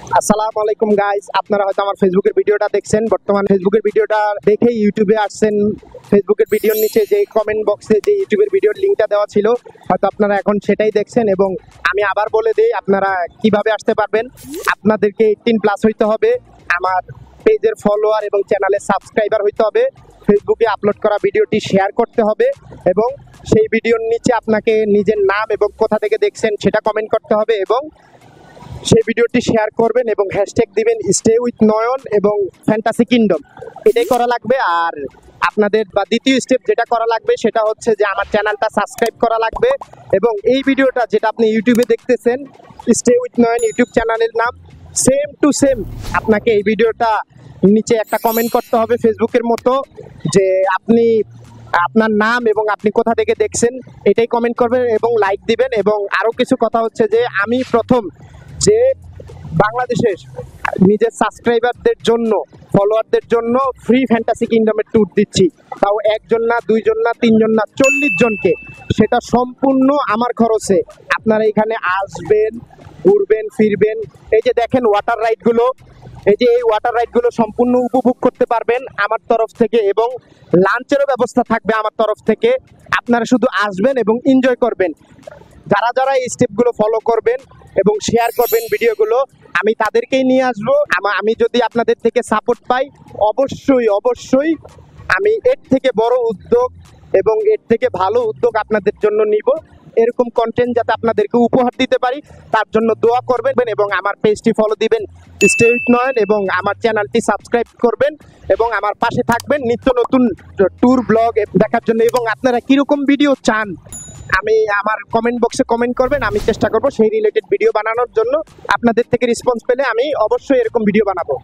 আসসালামু আলাইকুম গাইস, আপনারা হয়তো আমার ফেসবুকের ভিডিওটা দেখছেন। বর্তমান ফেসবুকের ভিডিওটা দেখেই ইউটিউবে আসছেন। ফেসবুকের ভিডিওর নিচে যে কমেন্ট বক্সে যে ইউটিউবের ভিডিওর লিঙ্কটা দেওয়া ছিল, হয়তো আপনারা এখন সেটাই দেখছেন। এবং আমি আবার বলে দিই আপনারা কিভাবে আসতে পারবেন। আপনাদেরকে 18+ হইতে হবে, আমার পেজের ফলোয়ার এবং চ্যানেলের সাবস্ক্রাইবার হইতে হবে, ফেসবুকে আপলোড করা ভিডিওটি শেয়ার করতে হবে এবং সেই ভিডিওর নিচে আপনাকে নিজের নাম এবং কোথা থেকে দেখছেন সেটা কমেন্ট করতে হবে এবং সেই ভিডিওটি শেয়ার করবেন এবং হ্যাশট্যাগ দিবেন স্টে উইথ নয়ন এবং ফ্যান্টাসি কিংডম। এটাই করা লাগবে। আর আপনাদের বা দ্বিতীয় স্টেপ যেটা করা লাগবে সেটা হচ্ছে যে আমার চ্যানেলটা সাবস্ক্রাইব করা লাগবে এবং এই ভিডিওটা যেটা আপনি ইউটিউবে দেখতেছেন স্টে উইথ নয়ন ইউটিউব চ্যানেলের নাম, সেম টু সেম আপনাকে এই ভিডিওটা নিচে একটা কমেন্ট করতে হবে ফেসবুকের মতো, যে আপনি আপনার নাম এবং আপনি কোথা থেকে দেখছেন এটাই কমেন্ট করবেন এবং লাইক দিবেন। এবং আরও কিছু কথা হচ্ছে যে আমি প্রথম যে বাংলাদেশের নিজের সাবস্ক্রাইবারদের জন্য, ফলোয়ারদের জন্য ফ্রি ফ্যান্টাসি কিংডমের ট্যুর দিচ্ছি, তাও একজন না, দুইজন না, তিনজন না, 40 জনকে। সেটা সম্পূর্ণ আমার খরচে। আপনারা এখানে আসবেন, ঘুরবেন, ফিরবেন। এই যে দেখেন ওয়াটার রাইডগুলো, এই যে এই ওয়াটার রাইডগুলো সম্পূর্ণ উপভোগ করতে পারবেন আমার তরফ থেকে এবং লাঞ্চেরও ব্যবস্থা থাকবে আমার তরফ থেকে। আপনারা শুধু আসবেন এবং এনজয় করবেন। যারা যারা এই স্টেপগুলো ফলো করবেন এবং শেয়ার করবেন ভিডিওগুলো, আমি তাদেরকেই নিয়ে আসবো। আমি যদি আপনাদের থেকে সাপোর্ট পাই, অবশ্যই অবশ্যই আমি এর থেকে বড় উদ্যোগ এবং এর থেকে ভালো উদ্যোগ আপনাদের জন্য নিব। এরকম কন্টেন্ট যাতে আপনাদেরকে উপহার দিতে পারি তার জন্য দোয়া করবেন এবং আমার পেজটি ফলো দিবেন স্টে উইথ নয়ন এবং আমার চ্যানেলটি সাবস্ক্রাইব করবেন এবং আমার পাশে থাকবেন নিত্য নতুন ট্যুর ব্লগ দেখার জন্য। এবং আপনারা কীরকম ভিডিও চান আমি আমার কমেন্ট বক্সে কমেন্ট করবেন, আমি চেষ্টা করব সেই রিলেটেড ভিডিও বানানোর জন্য। আপনাদের থেকে রেসপন্স পেলে আমি অবশ্যই এরকম ভিডিও বানাবো।